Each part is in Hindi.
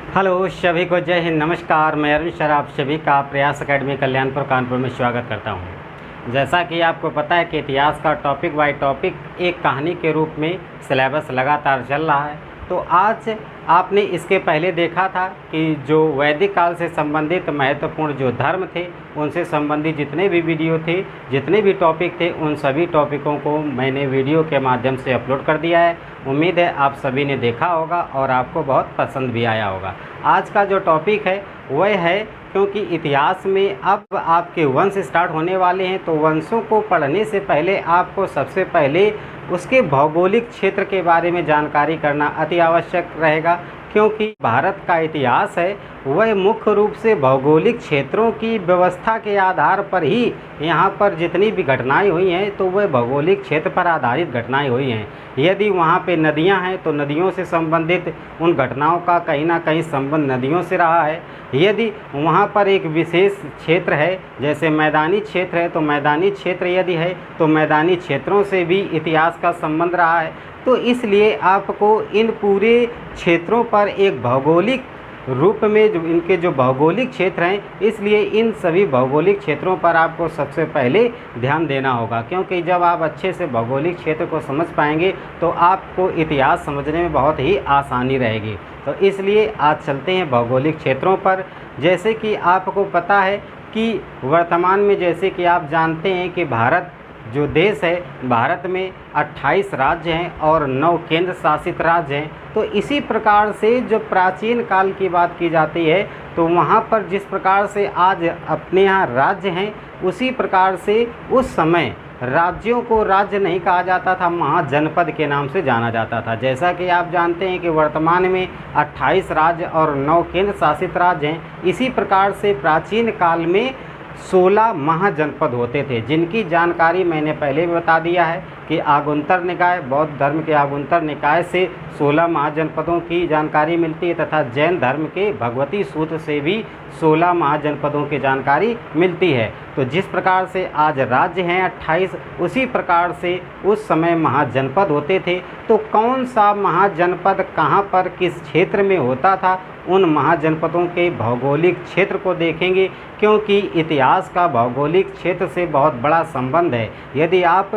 हेलो सभी को जय हिंद, नमस्कार। मैं अरुण सर आप सभी का प्रयास एकेडमी कल्याणपुर कानपुर में स्वागत करता हूं। जैसा कि आपको पता है कि इतिहास का टॉपिक बाय टॉपिक एक कहानी के रूप में सिलेबस लगातार चल रहा है। तो आज आपने इसके पहले देखा था कि जो वैदिक काल से संबंधित महत्वपूर्ण जो धर्म थे उनसे संबंधित जितने भी वीडियो थे, जितने भी टॉपिक थे, उन सभी टॉपिकों को मैंने वीडियो के माध्यम से अपलोड कर दिया है। उम्मीद है आप सभी ने देखा होगा और आपको बहुत पसंद भी आया होगा। आज का जो टॉपिक है वह है, क्योंकि इतिहास में अब आपके वंश स्टार्ट होने वाले हैं, तो वंशों को पढ़ने से पहले आपको सबसे पहले उसके भौगोलिक क्षेत्र के बारे में जानकारी करना अति आवश्यक रहेगा। क्योंकि भारत का इतिहास है वह मुख्य रूप से भौगोलिक क्षेत्रों की व्यवस्था के आधार पर ही यहाँ पर जितनी भी घटनाएं हुई हैं तो वह भौगोलिक क्षेत्र पर आधारित घटनाएं हुई हैं। यदि वहाँ पे नदियाँ हैं तो नदियों से संबंधित उन घटनाओं का कहीं ना कहीं संबंध नदियों से रहा है। यदि वहाँ पर एक विशेष क्षेत्र है, जैसे मैदानी क्षेत्र है, तो मैदानी क्षेत्र यदि है तो मैदानी क्षेत्रों से भी इतिहास का संबंध रहा है। तो इसलिए आपको इन पूरे क्षेत्रों पर एक भौगोलिक रूप में जो इनके जो भौगोलिक क्षेत्र हैं, इसलिए इन सभी भौगोलिक क्षेत्रों पर आपको सबसे पहले ध्यान देना होगा। क्योंकि जब आप अच्छे से भौगोलिक क्षेत्र को समझ पाएंगे तो आपको इतिहास समझने में बहुत ही आसानी रहेगी। तो इसलिए आज चलते हैं भौगोलिक क्षेत्रों पर। जैसे कि आपको पता है कि वर्तमान में, जैसे कि आप जानते हैं कि भारत जो देश है, भारत में 28 राज्य हैं और 9 केंद्र शासित राज्य हैं। तो इसी प्रकार से जो प्राचीन काल की बात की जाती है तो वहाँ पर जिस प्रकार से आज अपने यहाँ राज्य हैं, उसी प्रकार से उस समय राज्यों को राज्य नहीं कहा जाता था, महाजनपद के नाम से जाना जाता था। जैसा कि आप जानते हैं कि वर्तमान में 28 राज्य और 9 केंद्र शासित राज्य हैं। इसी प्रकार से प्राचीन काल में 16 महाजनपद होते थे, जिनकी जानकारी मैंने पहले भी बता दिया है कि आगुंतर निकाय, बौद्ध धर्म के आगुंतर निकाय से 16 महाजनपदों की जानकारी मिलती है तथा जैन धर्म के भगवती सूत्र से भी 16 महाजनपदों की जानकारी मिलती है। तो जिस प्रकार से आज राज्य हैं 28, उसी प्रकार से उस समय महाजनपद होते थे। तो कौन सा महाजनपद कहाँ पर किस क्षेत्र में होता था, उन महाजनपदों के भौगोलिक क्षेत्र को देखेंगे, क्योंकि इतिहास का भौगोलिक क्षेत्र से बहुत बड़ा संबंध है। यदि आप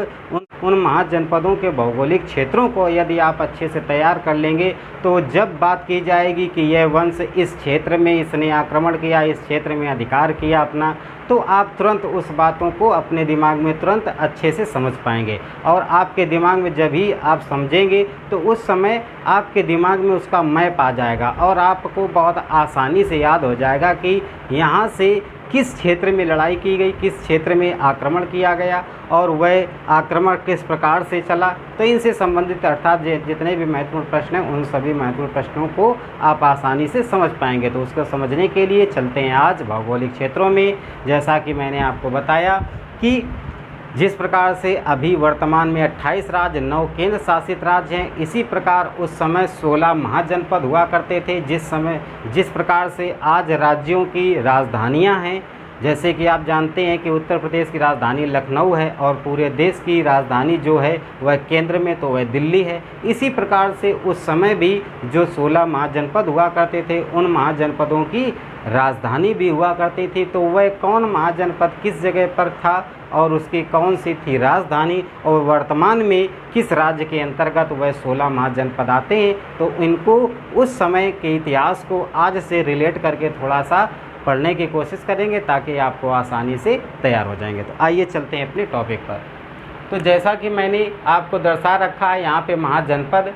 उन महाजनपदों के भौगोलिक क्षेत्रों को यदि आप अच्छे से तैयार कर लेंगे, तो जब बात की जाएगी कि यह वंश इस क्षेत्र में इसने आक्रमण किया, इस क्षेत्र में अधिकार किया अपना, तो आप तुरंत उस बातों को अपने दिमाग में तुरंत अच्छे से समझ पाएंगे। और आपके दिमाग में जब ही आप समझेंगे तो उस समय आपके दिमाग में उसका मैप आ जाएगा और आपको बहुत आसानी से याद हो जाएगा कि यहाँ से किस क्षेत्र में लड़ाई की गई, किस क्षेत्र में आक्रमण किया गया और वह आक्रमण किस प्रकार से चला। तो इनसे संबंधित अर्थात जितने भी महत्वपूर्ण प्रश्न हैं, उन सभी महत्वपूर्ण प्रश्नों को आप आसानी से समझ पाएंगे। तो उसको समझने के लिए चलते हैं आज भौगोलिक क्षेत्रों में। जैसा कि मैंने आपको बताया कि जिस प्रकार से अभी वर्तमान में 28 राज्य, 9 केंद्र शासित राज्य हैं, इसी प्रकार उस समय 16 महाजनपद हुआ करते थे। जिस प्रकार से आज राज्यों की राजधानियां हैं, जैसे कि आप जानते हैं कि उत्तर प्रदेश की राजधानी लखनऊ है और पूरे देश की राजधानी जो है वह केंद्र में तो वह दिल्ली है। इसी प्रकार से उस समय भी जो 16 महाजनपद हुआ करते थे, उन महाजनपदों की राजधानी भी हुआ करती थी। तो वह कौन महाजनपद किस जगह पर था और उसकी कौन सी थी राजधानी, और वर्तमान में किस राज्य के अंतर्गत वह 16 महाजनपद आते हैं, तो इनको उस समय के इतिहास को आज से रिलेट करके थोड़ा सा पढ़ने की कोशिश करेंगे ताकि आपको आसानी से तैयार हो जाएंगे। तो आइए चलते हैं अपने टॉपिक पर। तो जैसा कि मैंने आपको दर्शा रखा है यहाँ पे महाजनपद,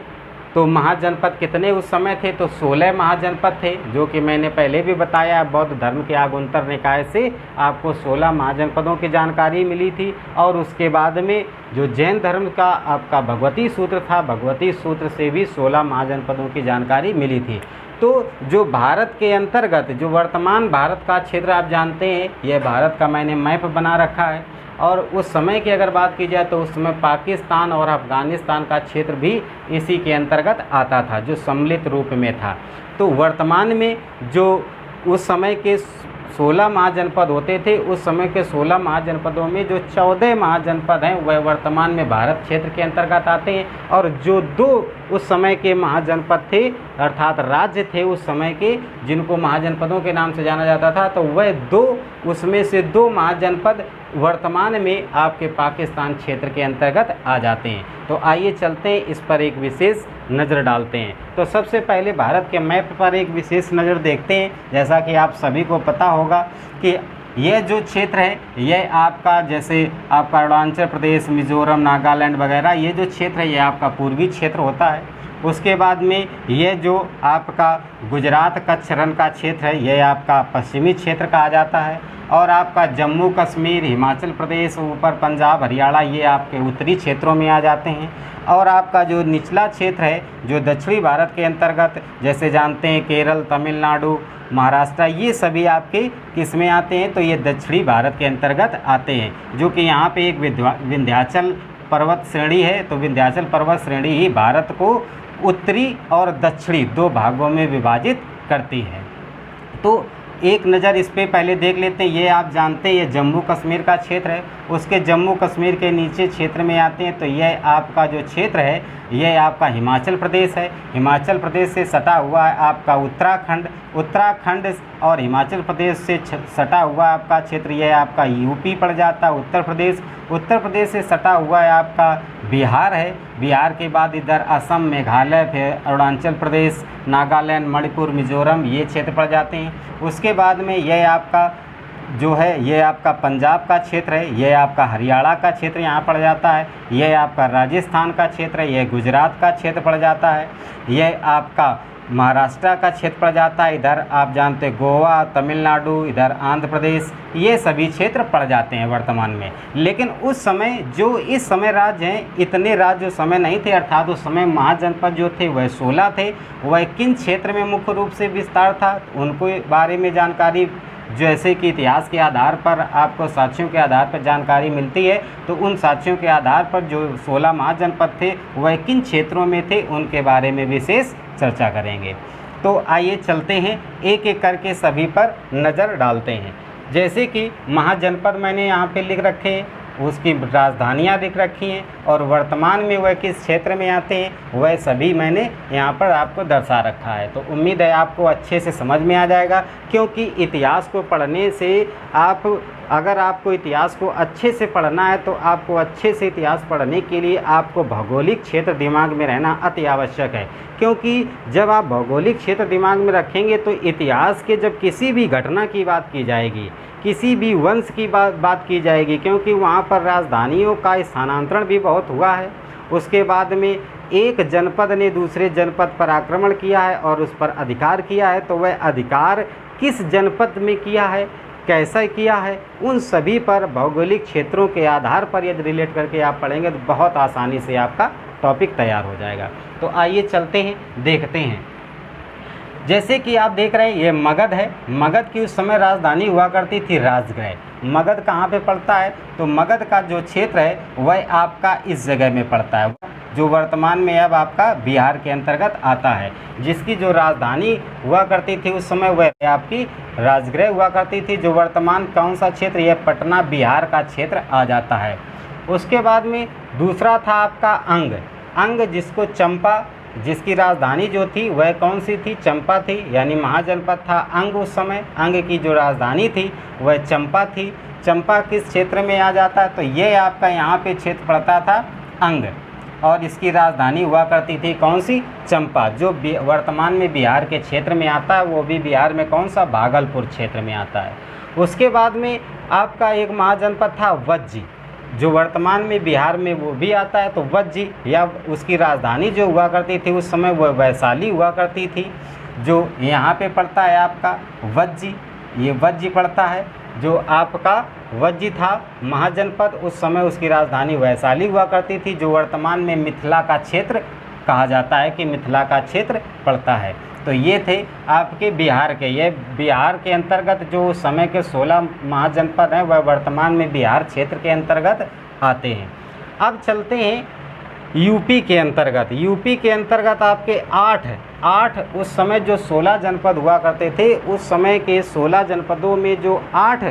तो महाजनपद कितने उस समय थे, तो 16 महाजनपद थे, जो कि मैंने पहले भी बताया। बौद्ध धर्म के आगुंतर निकाय से आपको 16 महाजनपदों की जानकारी मिली थी। और उसके बाद में जो जैन धर्म का आपका भगवती सूत्र था, भगवती सूत्र से भी 16 महाजनपदों की जानकारी मिली थी। तो जो भारत के अंतर्गत जो वर्तमान भारत का क्षेत्र आप जानते हैं, यह भारत का मैंने मैप बना रखा है। और उस समय की अगर बात की जाए तो उस समय पाकिस्तान और अफ़गानिस्तान का क्षेत्र भी इसी के अंतर्गत आता था, जो सम्मिलित रूप में था। तो वर्तमान में जो उस समय के 16 महाजनपद होते थे, उस समय के 16 महाजनपदों में जो 14 महाजनपद हैं वह वर्तमान में भारत क्षेत्र के अंतर्गत आते हैं, और जो 2 उस समय के महाजनपद थे अर्थात राज्य थे उस समय के, जिनको महाजनपदों के नाम से जाना जाता था, तो वह 2 उसमें से 2 महाजनपद वर्तमान में आपके पाकिस्तान क्षेत्र के अंतर्गत आ जाते हैं। तो आइए चलते हैं इस पर एक विशेष नज़र डालते हैं। तो सबसे पहले भारत के मैप पर एक विशेष नज़र देखते हैं। जैसा कि आप सभी को पता होगा कि यह जो क्षेत्र है यह आपका, जैसे आपका अरुणाचल प्रदेश, मिजोरम, नागालैंड वगैरह, ये जो क्षेत्र है यह आपका पूर्वी क्षेत्र होता है। उसके बाद में यह जो आपका गुजरात कच्छ रण का क्षेत्र है यह आपका पश्चिमी क्षेत्र कहा जाता है, और आपका जम्मू कश्मीर, हिमाचल प्रदेश, ऊपर पंजाब, हरियाणा, ये आपके उत्तरी क्षेत्रों में आ जाते हैं। और आपका जो निचला क्षेत्र है जो दक्षिणी भारत के अंतर्गत, जैसे जानते हैं केरल, तमिलनाडु, महाराष्ट्र, ये सभी आपके किस में आते हैं, तो ये दक्षिणी भारत के अंतर्गत आते हैं। जो कि यहाँ पे एक विंध्याचल पर्वत श्रेणी है, तो विंध्याचल पर्वत श्रेणी ही भारत को उत्तरी और दक्षिणी 2 भागों में विभाजित करती है। तो एक नज़र इस पे पहले देख लेते हैं। ये आप जानते हैं ये जम्मू कश्मीर का क्षेत्र है, उसके जम्मू कश्मीर के नीचे क्षेत्र में आते हैं। तो यह आपका जो क्षेत्र है यह आपका हिमाचल प्रदेश है। हिमाचल प्रदेश से सटा हुआ है आपका उत्तराखंड, उत्तराखंड और हिमाचल प्रदेश से सटा हुआ आपका क्षेत्र यह आपका यूपी पड़ जाता है। उत्तर प्रदेश से सटा हुआ है आपका बिहार है। बिहार के बाद इधर असम, मेघालय, फिर अरुणाचल प्रदेश, नागालैंड, मणिपुर, मिजोरम, ये क्षेत्र पड़ जाते हैं। उसके बाद में यह आपका जो है ये आपका पंजाब का क्षेत्र है, यह आपका हरियाणा का क्षेत्र यहाँ पड़ जाता है, यह आपका राजस्थान का क्षेत्र है, यह गुजरात का क्षेत्र पड़ जाता है, यह आपका महाराष्ट्र का क्षेत्र पड़ जाता है। इधर आप जानते हैं गोवा, तमिलनाडु, इधर आंध्र प्रदेश, ये सभी क्षेत्र पड़ जाते हैं वर्तमान में। लेकिन उस समय जो इस समय राज्य हैं, इतने राज्य उस समय नहीं थे, अर्थात उस समय महाजनपद जो थे वह 16 थे। वह किन क्षेत्र में मुख्य रूप से विस्तार था, उनको बारे में जानकारी जैसे कि इतिहास के आधार पर आपको साक्ष्यों के आधार पर जानकारी मिलती है, तो उन साक्ष्यों के आधार पर जो 16 महाजनपद थे वह किन क्षेत्रों में थे उनके बारे में विशेष चर्चा करेंगे। तो आइए चलते हैं एक एक करके सभी पर नज़र डालते हैं। जैसे कि महाजनपद मैंने यहाँ पे लिख रखे हैं, उसकी राजधानियाँ लिख रखी हैं, और वर्तमान में वह किस क्षेत्र में आते हैं वह सभी मैंने यहाँ पर आपको दर्शा रखा है। तो उम्मीद है आपको अच्छे से समझ में आ जाएगा, क्योंकि इतिहास को पढ़ने से अगर आपको इतिहास को अच्छे से पढ़ना है तो आपको अच्छे से इतिहास पढ़ने के लिए आपको भौगोलिक क्षेत्र दिमाग में रहना अति आवश्यक है। क्योंकि जब आप भौगोलिक क्षेत्र दिमाग में रखेंगे तो इतिहास के जब किसी भी घटना की बात की जाएगी, किसी भी वंश की बात की जाएगी, क्योंकि वहाँ पर राजधानियों का स्थानांतरण भी बहुत हुआ है। उसके बाद में एक जनपद ने दूसरे जनपद पर आक्रमण किया है और उस पर अधिकार किया है, तो वह अधिकार किस जनपद में किया है, कैसा किया है, उन सभी पर भौगोलिक क्षेत्रों के आधार पर यदि रिलेट करके आप पढ़ेंगे तो बहुत आसानी से आपका टॉपिक तैयार हो जाएगा। तो आइए चलते हैं, देखते हैं। जैसे कि आप देख रहे हैं ये मगध है। मगध की उस समय राजधानी हुआ करती थी राजगृह। मगध कहाँ पे पड़ता है, तो मगध का जो क्षेत्र है वह आपका इस जगह में पड़ता है, जो वर्तमान में अब आपका बिहार के अंतर्गत आता है। जिसकी जो राजधानी हुआ करती थी उस समय वह आपकी राजगृह हुआ करती थी, जो वर्तमान कौन सा क्षेत्र, यह पटना बिहार का क्षेत्र आ जाता है। उसके बाद में दूसरा था आपका अंग, जिसको चंपा, जिसकी राजधानी जो थी वह कौन सी थी, चंपा थी, यानी महाजनपद था अंग। उस समय अंग की जो राजधानी थी वह चंपा थी। चंपा किस क्षेत्र में आ जाता है, तो ये आपका यहाँ पे क्षेत्र पड़ता था अंग, और इसकी राजधानी हुआ करती थी कौन सी, चंपा, जो वर्तमान में बिहार के क्षेत्र में आता है, वो भी बिहार में कौन सा, भागलपुर क्षेत्र में आता है। उसके बाद में आपका एक महाजनपद था वज्जी, जो वर्तमान में बिहार में वो भी आता है। तो वज्जी या उसकी राजधानी जो हुआ करती थी उस समय वह वैशाली हुआ करती थी, जो यहाँ पे पड़ता है आपका वज्जी, ये वज्जी पड़ता है, जो आपका वज्जी था महाजनपद। उस समय उसकी राजधानी वैशाली हुआ करती थी, जो वर्तमान में मिथिला का क्षेत्र कहा जाता है कि मिथिला का क्षेत्र पड़ता है। तो ये थे आपके बिहार के, ये बिहार के अंतर्गत जो समय के 16 महाजनपद हैं वह वर्तमान में बिहार क्षेत्र के अंतर्गत आते हैं। अब चलते हैं यूपी के अंतर्गत आपके 8 उस समय जो 16 जनपद हुआ करते थे, उस समय के 16 जनपदों में जो 8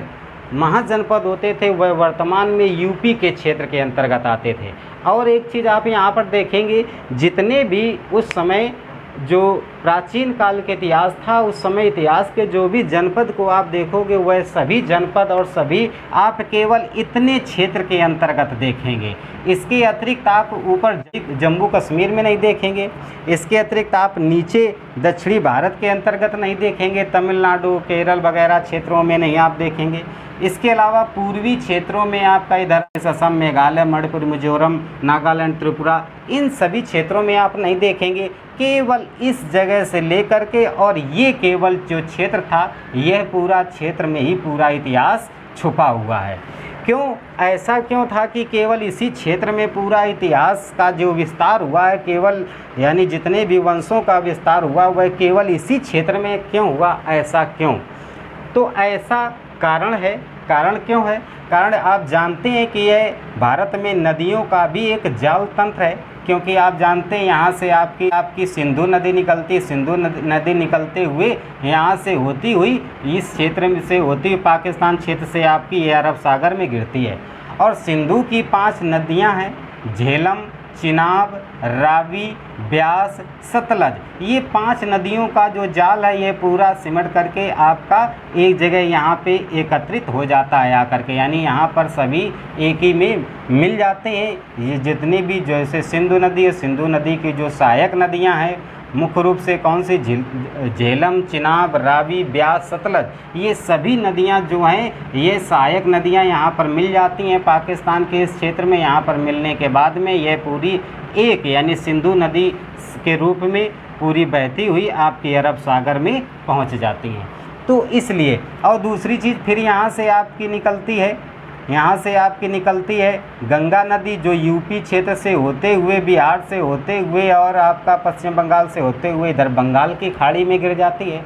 महाजनपद होते थे वह वर्तमान में यूपी के क्षेत्र के अंतर्गत आते थे। और एक चीज़ आप यहाँ पर देखेंगे, जितने भी उस समय जो प्राचीन काल के इतिहास था, उस समय इतिहास के जो भी जनपद को आप देखोगे वह सभी जनपद और सभी आप केवल इतने क्षेत्र के अंतर्गत देखेंगे। इसके अतिरिक्त आप ऊपर जम्मू कश्मीर में नहीं देखेंगे, इसके अतिरिक्त आप नीचे दक्षिणी भारत के अंतर्गत नहीं देखेंगे, तमिलनाडु केरल वगैरह क्षेत्रों में नहीं आप देखेंगे। इसके अलावा पूर्वी क्षेत्रों में आपका इधर असम, मेघालय, मणिपुर, मिजोरम, नागालैंड, त्रिपुरा, इन सभी क्षेत्रों में आप नहीं देखेंगे। केवल इस जगह से लेकर के और ये केवल जो क्षेत्र था, यह पूरा क्षेत्र में ही पूरा इतिहास छुपा हुआ है। क्यों ऐसा क्यों था कि केवल इसी क्षेत्र में पूरा इतिहास का जो विस्तार हुआ है, केवल यानी जितने भी वंशों का विस्तार हुआ वह केवल इसी क्षेत्र में क्यों हुआ, ऐसा क्यों? तो ऐसा कारण क्यों है? कारण आप जानते हैं कि यह भारत में नदियों का भी एक जाल तंत्र है, क्योंकि आप जानते हैं यहाँ से आपकी सिंधु नदी निकलती, सिंधु नदी निकलते हुए यहाँ से होती हुई इस क्षेत्र में से होती हुई पाकिस्तान क्षेत्र से आपकी ये अरब सागर में गिरती है। और सिंधु की 5 नदियाँ हैं, झेलम, चिनाब, रावी, ब्यास, सतलज। ये 5 नदियों का जो जाल है ये पूरा सिमट करके आपका एक जगह यहाँ पे एकत्रित हो जाता है आकर के, यानी यहाँ पर सभी एक ही में मिल जाते हैं। ये जितनी भी जैसे सिंधु नदी है, सिंधु नदी की जो सहायक नदियाँ हैं मुख्य रूप से कौन सी, झेलम, चिनाब, रावी, ब्यास, सतलज, ये सभी नदियां जो हैं ये सहायक नदियां यहाँ पर मिल जाती हैं पाकिस्तान के इस क्षेत्र में। यहाँ पर मिलने के बाद में यह पूरी एक यानी सिंधु नदी के रूप में पूरी बहती हुई आपके अरब सागर में पहुँच जाती हैं। तो इसलिए, और दूसरी चीज़ फिर यहाँ से आपकी निकलती है गंगा नदी, जो यूपी क्षेत्र से होते हुए, बिहार से होते हुए और आपका पश्चिम बंगाल से होते हुए इधर बंगाल की खाड़ी में गिर जाती है।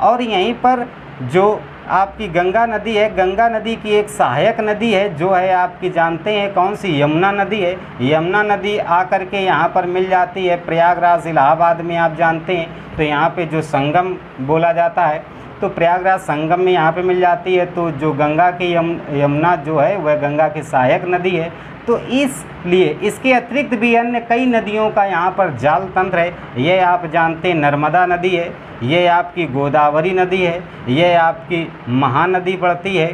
और यहीं पर जो आपकी गंगा नदी है, गंगा नदी की एक सहायक नदी है जो है आपकी जानते हैं कौन सी, यमुना नदी है। यमुना नदी आकर के यहाँ पर मिल जाती है प्रयागराज, इलाहाबाद में आप जानते हैं। तो यहाँ पे जो संगम बोला जाता है, तो प्रयागराज संगम में यहाँ पे मिल जाती है। तो जो गंगा की यमुना जो है वह गंगा की सहायक नदी है। तो इसलिए इसके अतिरिक्त भी अन्य कई नदियों का यहाँ पर जाल तंत्र है। ये आप जानते हैं नर्मदा नदी है, ये आपकी गोदावरी नदी है, ये आपकी महानदी पड़ती है,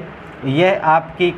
ये आपकी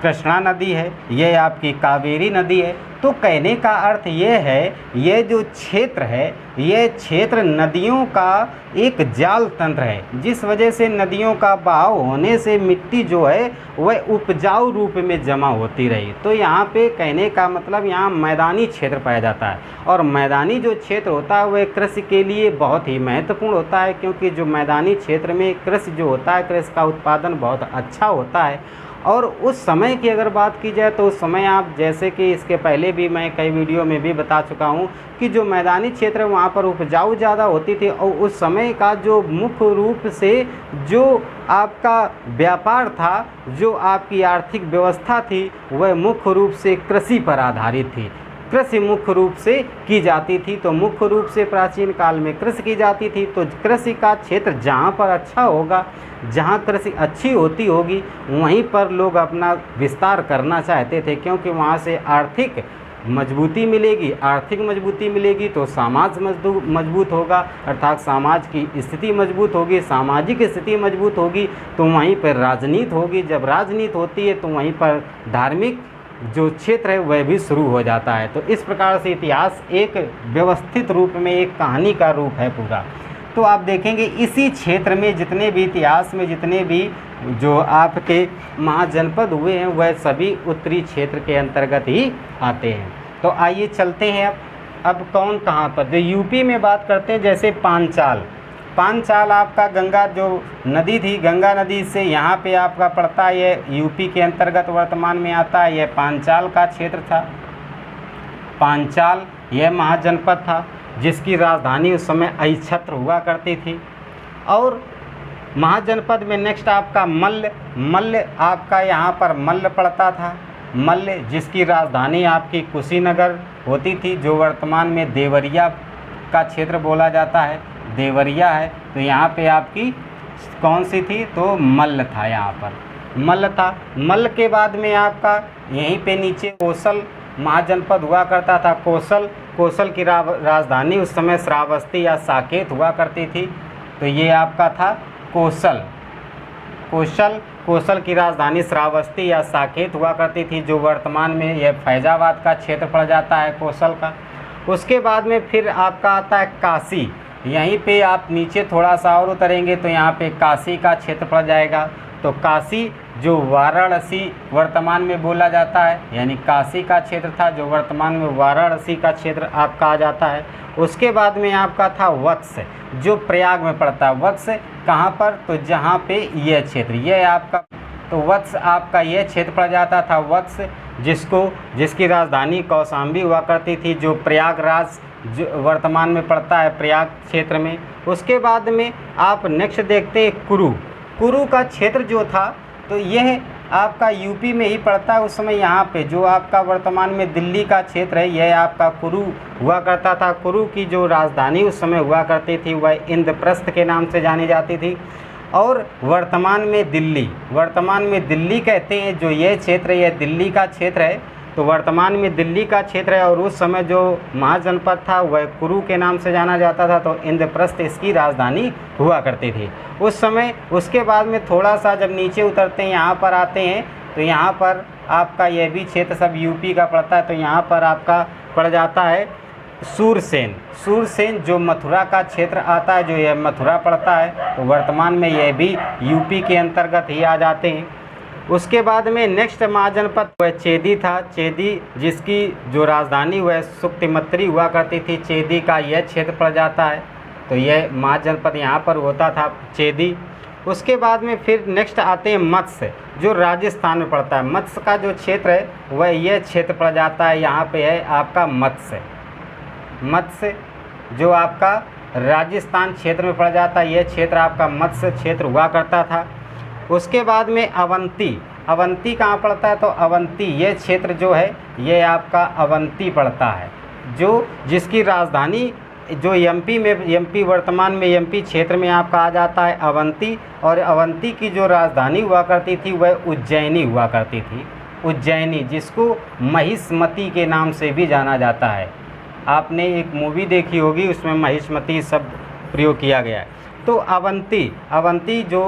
कृष्णा नदी है, ये आपकी कावेरी नदी है। तो कहने का अर्थ ये है, ये जो क्षेत्र है ये क्षेत्र नदियों का एक जाल तंत्र है, जिस वजह से नदियों का बहाव होने से मिट्टी जो है वह उपजाऊ रूप में जमा होती रही। तो यहाँ पे कहने का मतलब यहाँ मैदानी क्षेत्र पाया जाता है, और मैदानी जो क्षेत्र होता है वह कृषि के लिए बहुत ही महत्वपूर्ण होता है, क्योंकि जो मैदानी क्षेत्र में कृषि जो होता है, कृषि का उत्पादन बहुत अच्छा होता है। और उस समय की अगर बात की जाए तो उस समय आप जैसे कि इसके पहले भी मैं कई वीडियो में भी बता चुका हूँ कि जो मैदानी क्षेत्र है वहाँ पर उपजाऊ ज़्यादा होती थी, और उस समय का जो मुख्य रूप से जो आपका व्यापार था, जो आपकी आर्थिक व्यवस्था थी, वह मुख्य रूप से कृषि पर आधारित थी। कृषि मुख्य रूप से की जाती थी। तो मुख्य रूप से प्राचीन काल में कृषि की जाती थी। तो कृषि का क्षेत्र जहाँ पर अच्छा होगा, जहाँ कृषि अच्छी होती होगी, वहीं पर लोग अपना विस्तार करना चाहते थे, क्योंकि वहाँ से आर्थिक मजबूती मिलेगी। आर्थिक मजबूती मिलेगी तो समाज मजबूत होगा, अर्थात समाज की स्थिति मजबूत होगी, सामाजिक स्थिति मजबूत होगी तो वहीं पर राजनीति होगी। जब राजनीति होती है तो वहीं पर धार्मिक जो क्षेत्र है वह भी शुरू हो जाता है। तो इस प्रकार से इतिहास एक व्यवस्थित रूप में एक कहानी का रूप है पूरा। तो आप देखेंगे इसी क्षेत्र में जितने भी इतिहास में जितने भी जो आपके महाजनपद हुए हैं वह सभी उत्तरी क्षेत्र के अंतर्गत ही आते हैं। तो आइए चलते हैं अब कौन कहाँ पर, जो यूपी में बात करते हैं, जैसे पांचाल आपका गंगा जो नदी थी, गंगा नदी से यहाँ पे आपका पड़ता है, ये यूपी के अंतर्गत वर्तमान में आता है। यह पांचाल का क्षेत्र था। पांचाल यह महाजनपद था जिसकी राजधानी उस समय अहिच्छत्र हुआ करती थी। और महाजनपद में नेक्स्ट आपका मल्ल आपका यहाँ पर मल्ल पड़ता था। मल्ल जिसकी राजधानी आपकी कुशीनगर होती थी, जो वर्तमान में देवरिया का क्षेत्र बोला जाता है, देवरिया है। तो यहाँ पे आपकी कौन सी थी, तो मल्ल था, यहाँ पर मल्ल था। मल्ल के बाद में आपका यहीं पे नीचे कोसल महाजनपद हुआ करता था। कोसल की राजधानी उस समय श्रावस्ती या साकेत हुआ करती थी। तो ये आपका था कोसल की राजधानी श्रावस्ती या साकेत हुआ करती थी, जो वर्तमान में यह फैजाबाद का क्षेत्र पड़ जाता है, कोसल का। उसके बाद में फिर आपका आता है काशी। यहीं पे आप नीचे थोड़ा सा और उतरेंगे तो यहाँ पे काशी का क्षेत्र पड़ जाएगा। तो काशी जो वाराणसी वर्तमान में बोला जाता है, यानी काशी का क्षेत्र था, जो वर्तमान में वाराणसी का क्षेत्र आपका आ जाता है। उसके बाद में आपका था वत्स, जो प्रयाग में पड़ता है। वत्स कहाँ पर, तो जहाँ पे यह क्षेत्र, यह आपका, तो वत्स आपका यह क्षेत्र पड़ जाता था। वत्स जिसकी राजधानी कौशाम्बी हुआ करती थी, जो प्रयागराज जो वर्तमान में पड़ता है, प्रयाग क्षेत्र में। उसके बाद में आप नेक्स्ट देखते हैं कुरु का क्षेत्र जो था, तो यह आपका यूपी में ही पड़ता है। उस समय यहाँ पे जो आपका वर्तमान में दिल्ली का क्षेत्र है, यह आपका कुरु हुआ करता था। कुरु की जो राजधानी उस समय हुआ करती थी, वह इंद्रप्रस्थ के नाम से जानी जाती थी। और वर्तमान में दिल्ली कहते हैं, जो यह क्षेत्र, यह दिल्ली का क्षेत्र है। तो वर्तमान में दिल्ली का क्षेत्र है, और उस समय जो महाजनपद था वह कुरु के नाम से जाना जाता था। तो इंद्रप्रस्थ इसकी राजधानी हुआ करती थी उस समय। उसके बाद में थोड़ा सा जब नीचे उतरते हैं, यहाँ पर आते हैं, तो यहाँ पर आपका यह भी क्षेत्र सब यूपी का पड़ता है। तो यहाँ पर आपका पड़ जाता है सूरसेन जो मथुरा का क्षेत्र आता है, जो यह मथुरा पड़ता है। तो वर्तमान में यह भी यूपी के अंतर्गत ही आ जाते हैं। उसके बाद में नेक्स्ट महाजनपद वह चेदी था। चेदी जिसकी जो राजधानी वह सुक्तिमत्री हुआ करती थी, चेदी का यह क्षेत्र पड़ जाता है। तो यह महाजनपद यहाँ पर होता था, चेदी। उसके बाद में फिर नेक्स्ट आते हैं मत्स्य, जो राजस्थान में पड़ता है। मत्स्य का जो क्षेत्र है वह यह क्षेत्र पड़ जाता है, यहाँ पे है आपका मत्स्य जो आपका राजस्थान क्षेत्र में पड़ जाता है। यह क्षेत्र आपका मत्स्य क्षेत्र हुआ करता था। उसके बाद में अवंती कहाँ पड़ता है, तो अवंती यह क्षेत्र जो है यह आपका अवंती पड़ता है, जो जिसकी राजधानी जो एमपी वर्तमान में एमपी क्षेत्र में आपका आ जाता है अवंती। और अवंती की जो राजधानी हुआ करती थी वह उज्जैनी हुआ करती थी, उज्जैनी, जिसको महिष्मती के नाम से भी जाना जाता है। आपने एक मूवी देखी होगी, उसमें महिष्मती शब्द प्रयोग किया गया है। तो अवंती जो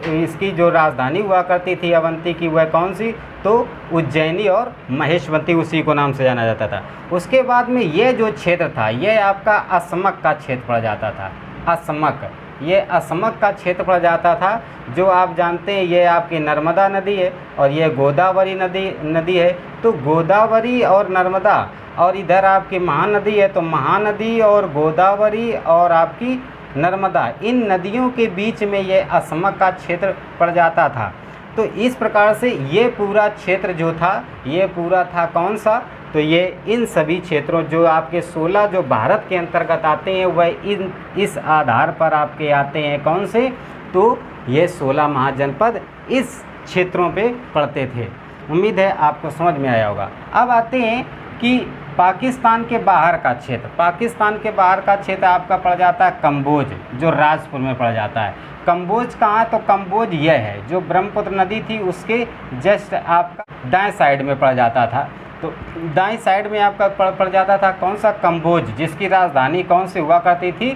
इसकी जो राजधानी हुआ करती थी अवंती की, वह कौन सी, तो उज्जैनी, और महेशमती उसी को नाम से जाना जाता था। उसके बाद में यह जो क्षेत्र था यह आपका असमक का क्षेत्र पड़ जाता था। ये असमक का क्षेत्र पड़ जाता था, जो आप जानते हैं ये आपकी नर्मदा नदी है और ये गोदावरी नदी है। तो गोदावरी और नर्मदा, और इधर आपकी महानदी है, तो महानदी और गोदावरी और आपकी नर्मदा, इन नदियों के बीच में ये असमक का क्षेत्र पड़ जाता था। तो इस प्रकार से ये पूरा क्षेत्र जो था ये पूरा था कौन सा, तो ये इन सभी क्षेत्रों जो आपके 16 जो भारत के अंतर्गत आते हैं वह इस आधार पर आपके आते हैं कौन से, तो ये 16 महाजनपद इस क्षेत्रों पे पड़ते थे। उम्मीद है आपको समझ में आया होगा। अब आते हैं कि पाकिस्तान के बाहर का क्षेत्र। पाकिस्तान के बाहर का क्षेत्र आपका पड़ जाता है कंबोज, जो राजपुर में पड़ जाता है। कंबोज कहाँ, तो कंबोज यह है जो ब्रह्मपुत्र नदी थी उसके जस्ट आपका दाएं साइड में पड़ जाता था। तो दाएं साइड में आपका पड़ जाता था कौन सा, कंबोज, जिसकी राजधानी कौन सी हुआ करती थी,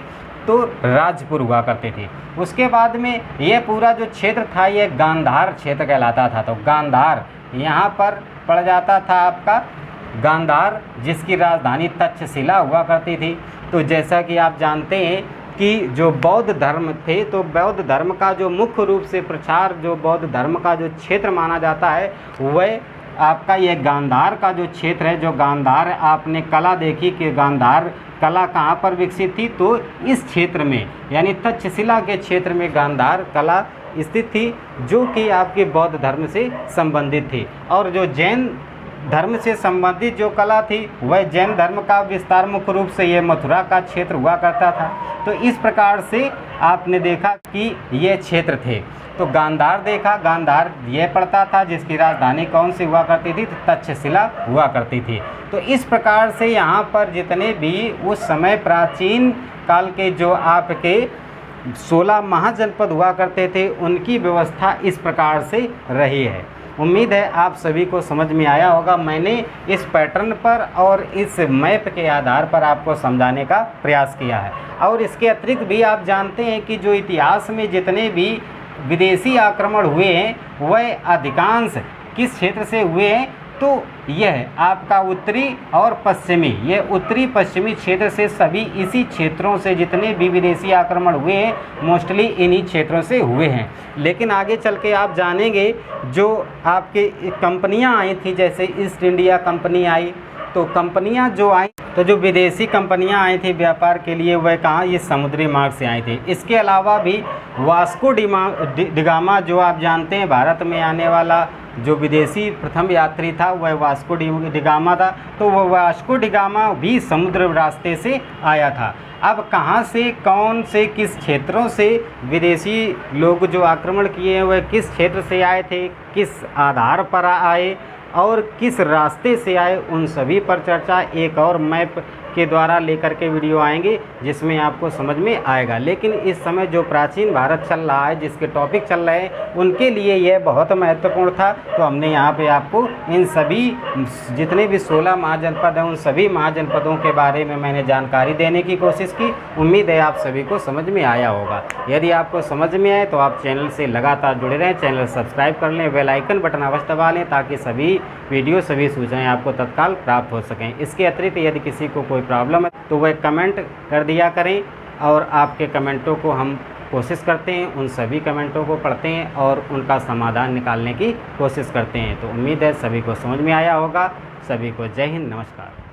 तो राजपुर हुआ करती थी। उसके बाद में ये पूरा जो क्षेत्र था ये गांधार क्षेत्र कहलाता था। तो गांधार यहाँ पर पड़ जाता था आपका गांधार, जिसकी राजधानी तक्षशिला हुआ करती थी। तो जैसा कि आप जानते हैं कि जो बौद्ध धर्म थे, तो बौद्ध धर्म का जो मुख्य रूप से प्रचार जो बौद्ध धर्म का जो क्षेत्र माना जाता है वह आपका ये गांधार का जो क्षेत्र है। जो गांधार आपने कला देखी कि गांधार कला कहाँ पर विकसित थी, तो इस क्षेत्र में यानी तक्षशिला के क्षेत्र में गांधार कला स्थित थी, जो कि आपके बौद्ध धर्म से संबंधित थी। और जो जैन धर्म से संबंधित जो कला थी वह जैन धर्म का विस्तार मुख्य रूप से ये मथुरा का क्षेत्र हुआ करता था। तो इस प्रकार से आपने देखा कि ये क्षेत्र थे। तो गांधार देखा, गांधार यह पड़ता था जिसकी राजधानी कौन सी हुआ करती थी, तो तक्षशिला हुआ करती थी। तो इस प्रकार से यहाँ पर जितने भी उस समय प्राचीन काल के जो आपके 16 महाजनपद हुआ करते थे उनकी व्यवस्था इस प्रकार से रही है। उम्मीद है आप सभी को समझ में आया होगा। मैंने इस पैटर्न पर और इस मैप के आधार पर आपको समझाने का प्रयास किया है। और इसके अतिरिक्त भी आप जानते हैं कि जो इतिहास में जितने भी विदेशी आक्रमण हुए हैं वह अधिकांश किस क्षेत्र से हुए हैं, तो यह आपका उत्तरी और पश्चिमी, ये उत्तरी पश्चिमी क्षेत्र से सभी इसी क्षेत्रों से जितने भी विदेशी आक्रमण हुए हैं मोस्टली इन्हीं क्षेत्रों से हुए हैं। लेकिन आगे चल के आप जानेंगे जो आपके कंपनियां आई थी, जैसे ईस्ट इंडिया कंपनी आई, तो कंपनियां जो आई, तो जो विदेशी कंपनियां आई थी व्यापार के लिए वह कहाँ, ये समुद्री मार्ग से आई थी। इसके अलावा भी वास्को डिगामा जो आप जानते हैं भारत में आने वाला जो विदेशी प्रथम यात्री था वह वास्को डिगामा था। तो वह वास्को डिगामा भी समुद्र रास्ते से आया था। अब कहाँ से, कौन से, किस क्षेत्रों से विदेशी लोग जो आक्रमण किए हैं वह किस क्षेत्र से आए थे, किस आधार पर आए और किस रास्ते से आए, उन सभी पर चर्चा एक और मैप के द्वारा लेकर के वीडियो आएंगे जिसमें आपको समझ में आएगा। लेकिन इस समय जो प्राचीन भारत चल रहा है, जिसके टॉपिक चल रहे हैं, उनके लिए यह बहुत महत्वपूर्ण था। तो हमने यहाँ पे आपको इन सभी जितने भी 16 महाजनपद हैं उन सभी महाजनपदों के बारे में मैंने जानकारी देने की कोशिश की। उम्मीद है आप सभी को समझ में आया होगा। यदि आपको समझ में आए तो आप चैनल से लगातार जुड़े रहें, चैनल सब्सक्राइब कर लें, बेल आइकन बटन अवश्य दबा लें ताकि सभी वीडियो, सभी सूचनाएँ आपको तत्काल प्राप्त हो सकें। इसके अतिरिक्त यदि किसी को कोई प्रॉब्लम है तो वह कमेंट कर दिया करें और आपके कमेंटों को हम कोशिश करते हैं, उन सभी कमेंटों को पढ़ते हैं और उनका समाधान निकालने की कोशिश करते हैं। तो उम्मीद है सभी को समझ में आया होगा। सभी को जय हिंद, नमस्कार।